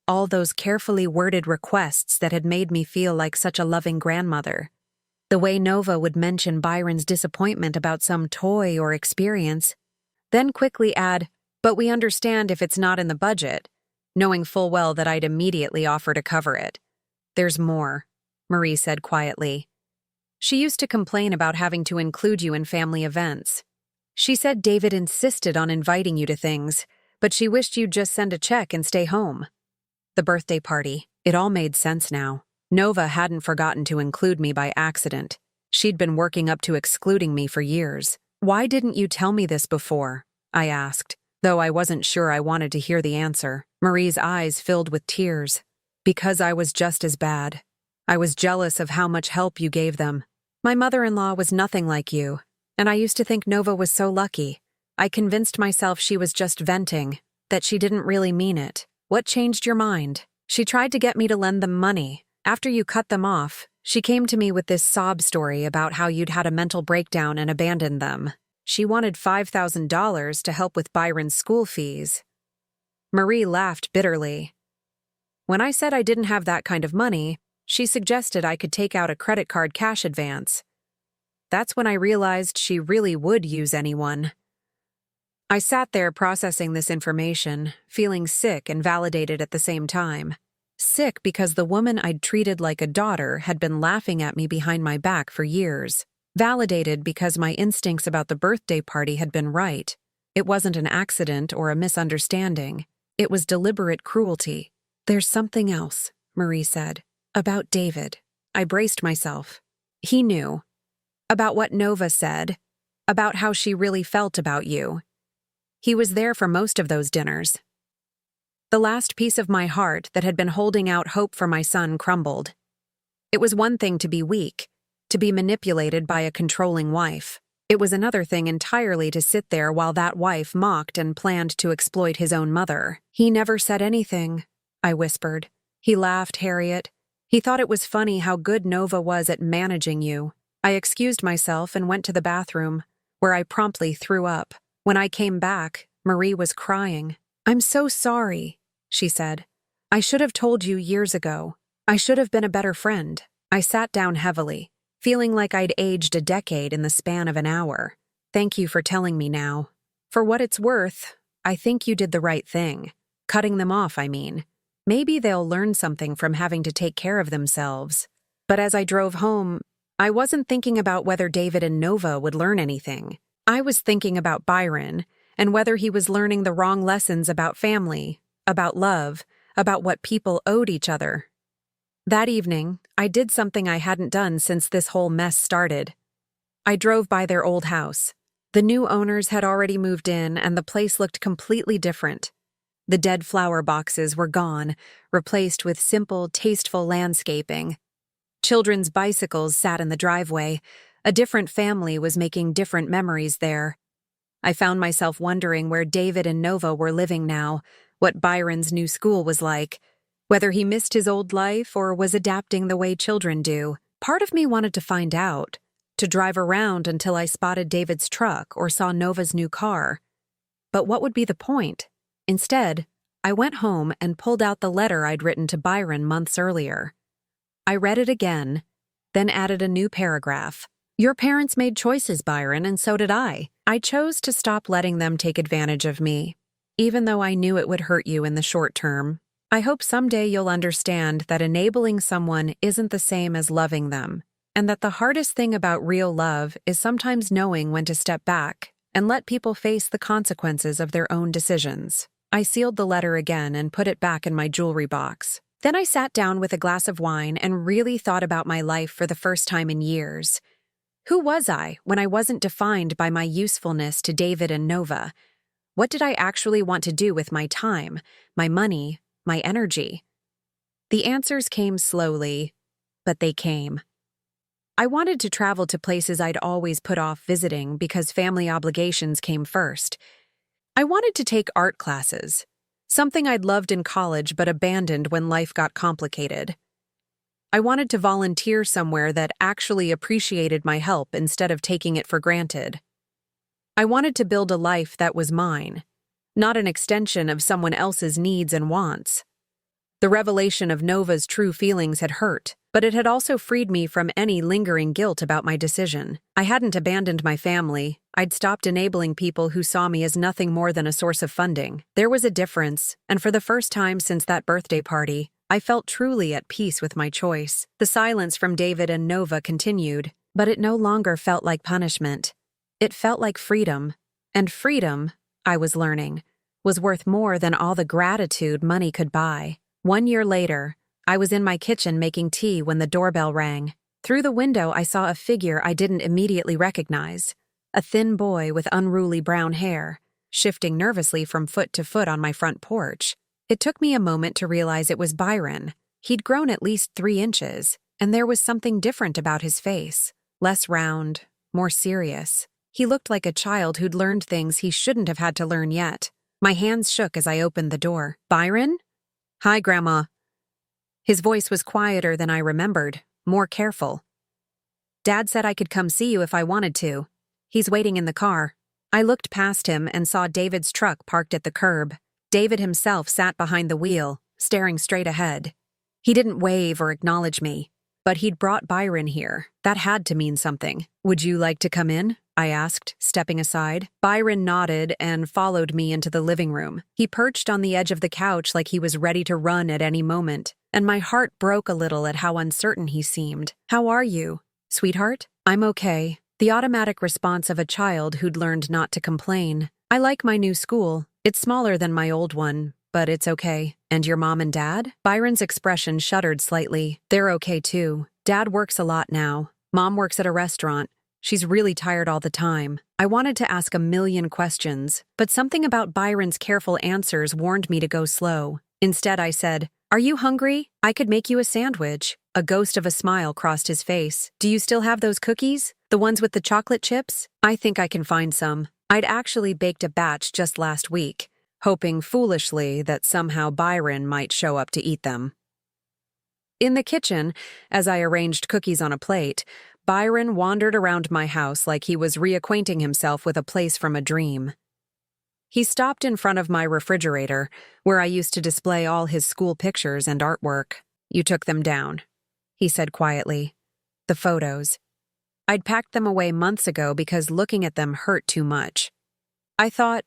all those carefully worded requests that had made me feel like such a loving grandmother. The way Nova would mention Byron's disappointment about some toy or experience, then quickly add, "But we understand if it's not in the budget," knowing full well that I'd immediately offer to cover it. "There's more," Marie said quietly. "She used to complain about having to include you in family events. She said David insisted on inviting you to things, but she wished you'd just send a check and stay home." The birthday party. It all made sense now. Nova hadn't forgotten to include me by accident. She'd been working up to excluding me for years. "Why didn't you tell me this before?" I asked, though I wasn't sure I wanted to hear the answer. Marie's eyes filled with tears. "Because I was just as bad. I was jealous of how much help you gave them. My mother-in-law was nothing like you, and I used to think Nova was so lucky. I convinced myself she was just venting, that she didn't really mean it. What changed your mind? She tried to get me to lend them money. After you cut them off, she came to me with this sob story about how you'd had a mental breakdown and abandoned them. She wanted $5,000 to help with Byron's school fees." Marie laughed bitterly. "When I said I didn't have that kind of money, she suggested I could take out a credit card cash advance. That's when I realized she really would use anyone." I sat there processing this information, feeling sick and validated at the same time. Sick because the woman I'd treated like a daughter had been laughing at me behind my back for years. Validated because my instincts about the birthday party had been right. It wasn't an accident or a misunderstanding. It was deliberate cruelty. "There's something else," Marie said. "About David." I braced myself. He knew. About what Nova said. About how she really felt about you. He was there for most of those dinners. The last piece of my heart that had been holding out hope for my son crumbled. It was one thing to be weak, to be manipulated by a controlling wife. It was another thing entirely to sit there while that wife mocked and planned to exploit his own mother. "He never said anything," I whispered. "He laughed, Harriet. He thought it was funny how good Nova was at managing you." I excused myself and went to the bathroom, where I promptly threw up. When I came back, Marie was crying. "I'm so sorry," she said. "I should have told you years ago. I should have been a better friend." I sat down heavily, feeling like I'd aged a decade in the span of an hour. "Thank you for telling me now. For what it's worth, I think you did the right thing. Cutting them off, I mean. Maybe they'll learn something from having to take care of themselves." But as I drove home, I wasn't thinking about whether David and Nova would learn anything. I was thinking about Byron and whether he was learning the wrong lessons about family, about love, about what people owed each other. That evening, I did something I hadn't done since this whole mess started. I drove by their old house. The new owners had already moved in, and the place looked completely different. The dead flower boxes were gone, replaced with simple, tasteful landscaping. Children's bicycles sat in the driveway. A different family was making different memories there. I found myself wondering where David and Nova were living now, what Byron's new school was like, whether he missed his old life or was adapting the way children do. Part of me wanted to find out, to drive around until I spotted David's truck or saw Nova's new car. But what would be the point? Instead, I went home and pulled out the letter I'd written to Byron months earlier. I read it again, then added a new paragraph. "Your parents made choices, Byron, and so did I. I chose to stop letting them take advantage of me, even though I knew it would hurt you in the short term. I hope someday you'll understand that enabling someone isn't the same as loving them, and that the hardest thing about real love is sometimes knowing when to step back and let people face the consequences of their own decisions." I sealed the letter again and put it back in my jewelry box. Then I sat down with a glass of wine and really thought about my life for the first time in years. Who was I when I wasn't defined by my usefulness to David and Nova? What did I actually want to do with my time, my money, my energy? The answers came slowly, but they came. I wanted to travel to places I'd always put off visiting because family obligations came first. I wanted to take art classes, something I'd loved in college but abandoned when life got complicated. I wanted to volunteer somewhere that actually appreciated my help instead of taking it for granted. I wanted to build a life that was mine, not an extension of someone else's needs and wants. The revelation of Nova's true feelings had hurt, but it had also freed me from any lingering guilt about my decision. I hadn't abandoned my family. I'd stopped enabling people who saw me as nothing more than a source of funding. There was a difference, and for the first time since that birthday party, I felt truly at peace with my choice. The silence from David and Nova continued, but it no longer felt like punishment. It felt like freedom. And freedom, I was learning, was worth more than all the gratitude money could buy. 1 year later, I was in my kitchen making tea when the doorbell rang. Through the window, I saw a figure I didn't immediately recognize. A thin boy with unruly brown hair, shifting nervously from foot to foot on my front porch. It took me a moment to realize it was Byron. He'd grown at least 3 inches, and there was something different about his face. Less round, more serious. He looked like a child who'd learned things he shouldn't have had to learn yet. My hands shook as I opened the door. "Byron?" "Hi, Grandma." His voice was quieter than I remembered, more careful. "Dad said I could come see you if I wanted to. He's waiting in the car." I looked past him and saw David's truck parked at the curb. David himself sat behind the wheel, staring straight ahead. He didn't wave or acknowledge me, but he'd brought Byron here. That had to mean something. "Would you like to come in?" I asked, stepping aside. Byron nodded and followed me into the living room. He perched on the edge of the couch like he was ready to run at any moment, and my heart broke a little at how uncertain he seemed. "How are you, sweetheart?" "I'm okay." The automatic response of a child who'd learned not to complain. "I like my new school. It's smaller than my old one, but it's okay." "And your mom and dad?" Byron's expression shuddered slightly. "They're okay too. Dad works a lot now. Mom works at a restaurant. She's really tired all the time." I wanted to ask a million questions, but something about Byron's careful answers warned me to go slow. Instead, I said, "Are you hungry? I could make you a sandwich." A ghost of a smile crossed his face. "Do you still have those cookies? The ones with the chocolate chips?" "I think I can find some." I'd actually baked a batch just last week, hoping foolishly that somehow Byron might show up to eat them. In the kitchen, as I arranged cookies on a plate, Byron wandered around my house like he was reacquainting himself with a place from a dream. He stopped in front of my refrigerator, where I used to display all his school pictures and artwork. "You took them down," he said quietly. "The photos. I'd packed them away months ago because looking at them hurt too much. I thought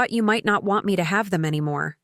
you might not want me to have them anymore."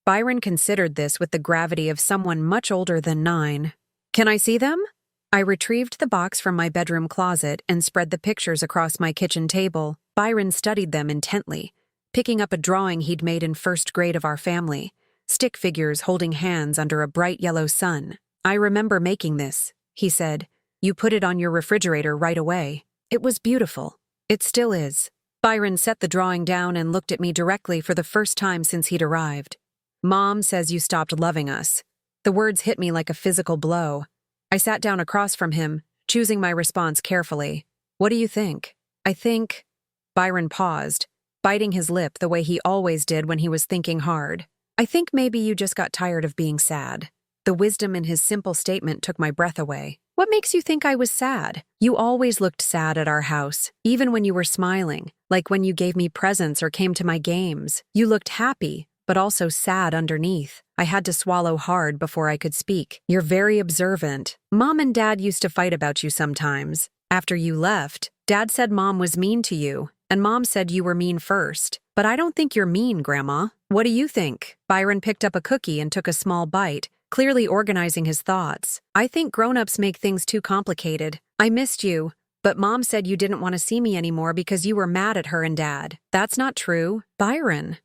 Byron considered this with the gravity of someone much older than 9. "Can I see them?" I retrieved the box from my bedroom closet and spread the pictures across my kitchen table. Byron studied them intently, picking up a drawing he'd made in 1st grade of our family, stick figures holding hands under a bright yellow sun. "I remember making this," he said. "You put it on your refrigerator right away." "It was beautiful. It still is." Byron set the drawing down and looked at me directly for the first time since he'd arrived. "Mom says you stopped loving us." The words hit me like a physical blow. I sat down across from him, choosing my response carefully. "What do you think?" "I think—" Byron paused, biting his lip the way he always did when he was thinking hard. "I think maybe you just got tired of being sad." The wisdom in his simple statement took my breath away. "What makes you think I was sad?" "You always looked sad at our house, even when you were smiling, like when you gave me presents or came to my games. You looked happy, but also sad underneath." I had to swallow hard before I could speak. "You're very observant. Mom and Dad used to fight about you sometimes. After you left, Dad said Mom was mean to you, and Mom said you were mean first. But I don't think you're mean, Grandma. What do you think?" Byron picked up a cookie and took a small bite, clearly organizing his thoughts. "I think grown-ups make things too complicated. I missed you, but Mom said you didn't want to see me anymore because you were mad at her and Dad." "That's not true." "Byron,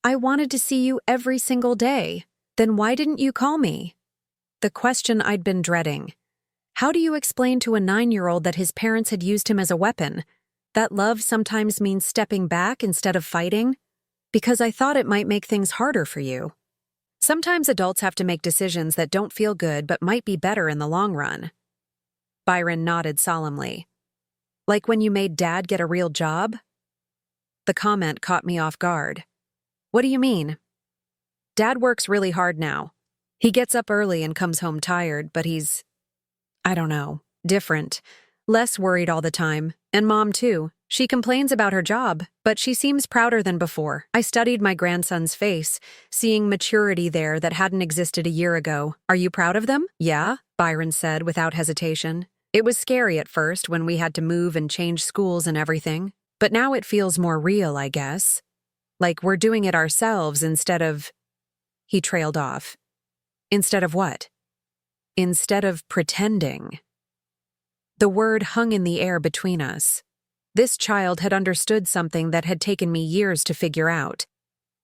I wanted to see you every single day. Then why didn't you call me?" The question I'd been dreading. How do you explain to a 9-year-old that his parents had used him as a weapon? That love sometimes means stepping back instead of fighting? Because I thought it might make things harder for you. Sometimes adults have to make decisions that don't feel good but might be better in the long run. Byron nodded solemnly. "Like when you made Dad get a real job?" The comment caught me off guard. "What do you mean?" "Dad works really hard now. He gets up early and comes home tired, but he's, I don't know, different. Less worried all the time. And Mom too. She complains about her job, but she seems prouder than before. I studied my grandson's face, seeing maturity there that hadn't existed a year ago. Are you proud of them? Yeah, Byron said without hesitation. It was scary at first when we had to move and change schools and everything, but now it feels more real, I guess. Like we're doing it ourselves instead of… He trailed off. Instead of what? Instead of pretending. The word hung in the air between us. This child had understood something that had taken me years to figure out,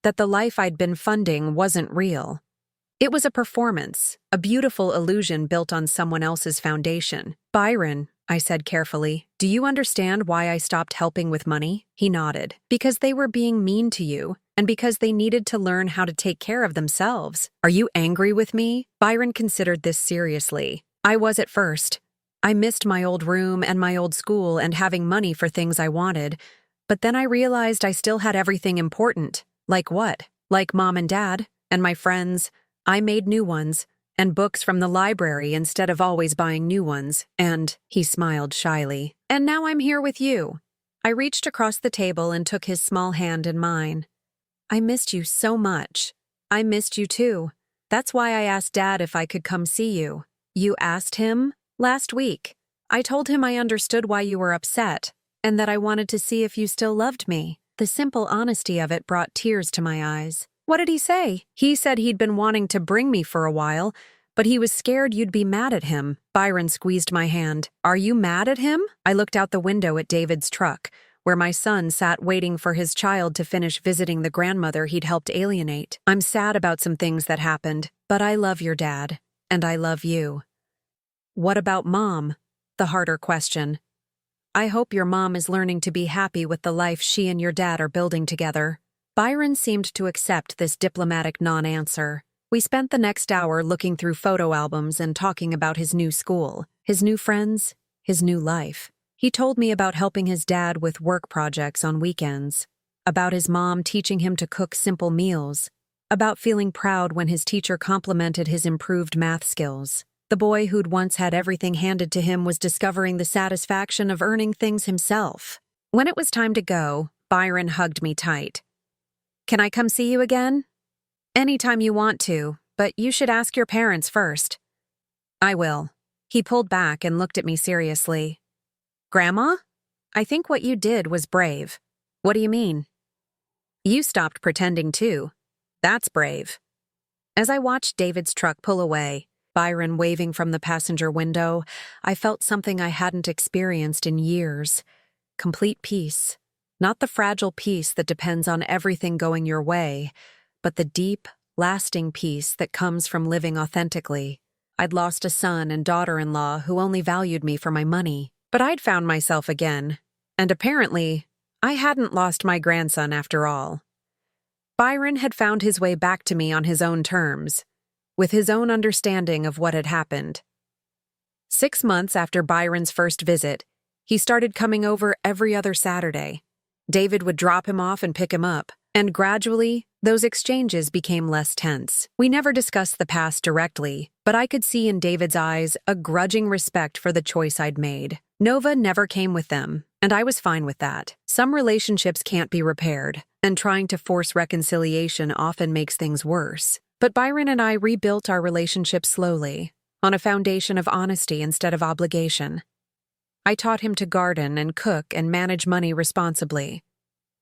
that the life I'd been funding wasn't real. It was a performance, a beautiful illusion built on someone else's foundation. Byron, I said carefully, do you understand why I stopped helping with money? He nodded. Because they were being mean to you, and because they needed to learn how to take care of themselves. Are you angry with me? Byron considered this seriously. I was at first. I missed my old room and my old school and having money for things I wanted, but then I realized I still had everything important. Like what? Like mom and dad, and my friends. I made new ones, and books from the library instead of always buying new ones, and… He smiled shyly. And now I'm here with you. I reached across the table and took his small hand in mine. I missed you so much. I missed you too. That's why I asked Dad if I could come see you. You asked him? Last week. I told him I understood why you were upset, and that I wanted to see if you still loved me. The simple honesty of it brought tears to my eyes. What did he say? He said he'd been wanting to bring me for a while, but he was scared you'd be mad at him. Byron squeezed my hand. Are you mad at him? I looked out the window at David's truck, where my son sat waiting for his child to finish visiting the grandmother he'd helped alienate. I'm sad about some things that happened, but I love your dad, and I love you. What about Mom? The harder question. I hope your mom is learning to be happy with the life she and your dad are building together. Byron seemed to accept this diplomatic non-answer. We spent the next hour looking through photo albums and talking about his new school, his new friends, his new life. He told me about helping his dad with work projects on weekends, about his mom teaching him to cook simple meals, about feeling proud when his teacher complimented his improved math skills. The boy who'd once had everything handed to him was discovering the satisfaction of earning things himself. When it was time to go, Byron hugged me tight. Can I come see you again? Anytime you want to, but you should ask your parents first. I will. He pulled back and looked at me seriously. Grandma? I think what you did was brave. What do you mean? You stopped pretending too. That's brave. As I watched David's truck pull away, Byron waving from the passenger window, I felt something I hadn't experienced in years. Complete peace. Not the fragile peace that depends on everything going your way, but the deep, lasting peace that comes from living authentically. I'd lost a son and daughter-in-law who only valued me for my money, but I'd found myself again, and apparently, I hadn't lost my grandson after all. Byron had found his way back to me on his own terms, with his own understanding of what had happened. 6 months after Byron's first visit, he started coming over every other Saturday. David would drop him off and pick him up, and gradually, those exchanges became less tense. We never discussed the past directly, but I could see in David's eyes a grudging respect for the choice I'd made. Nova never came with them, and I was fine with that. Some relationships can't be repaired, and trying to force reconciliation often makes things worse. But Byron and I rebuilt our relationship slowly, on a foundation of honesty instead of obligation. I taught him to garden and cook and manage money responsibly.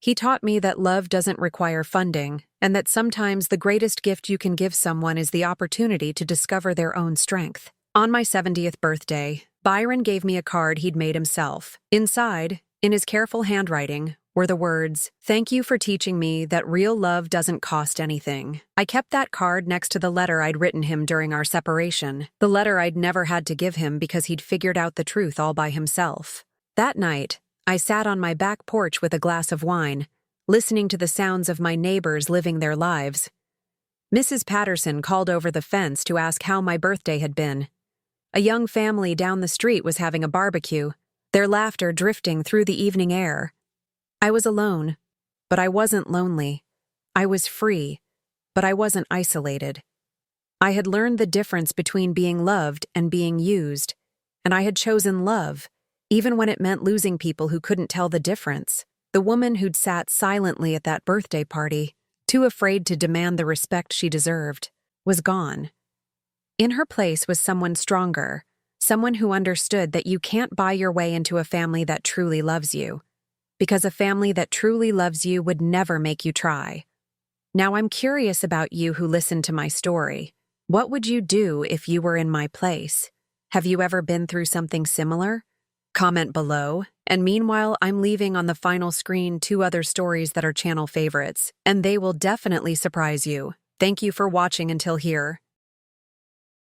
He taught me that love doesn't require funding, and that sometimes the greatest gift you can give someone is the opportunity to discover their own strength. On my 70th birthday, Byron gave me a card he'd made himself. Inside, in his careful handwriting, were the words, "Thank you for teaching me that real love doesn't cost anything." I kept that card next to the letter I'd written him during our separation, the letter I'd never had to give him because he'd figured out the truth all by himself. That night, I sat on my back porch with a glass of wine, listening to the sounds of my neighbors living their lives. Mrs. Patterson called over the fence to ask how my birthday had been. A young family down the street was having a barbecue, their laughter drifting through the evening air. I was alone, but I wasn't lonely. I was free, but I wasn't isolated. I had learned the difference between being loved and being used, and I had chosen love, even when it meant losing people who couldn't tell the difference. The woman who'd sat silently at that birthday party, too afraid to demand the respect she deserved, was gone. In her place was someone stronger, someone who understood that you can't buy your way into a family that truly loves you, because a family that truly loves you would never make you try. Now I'm curious about you who listened to my story. What would you do if you were in my place? Have you ever been through something similar? Comment below, and meanwhile I'm leaving on the final screen 2 other stories that are channel favorites, and they will definitely surprise you. Thank you for watching until here.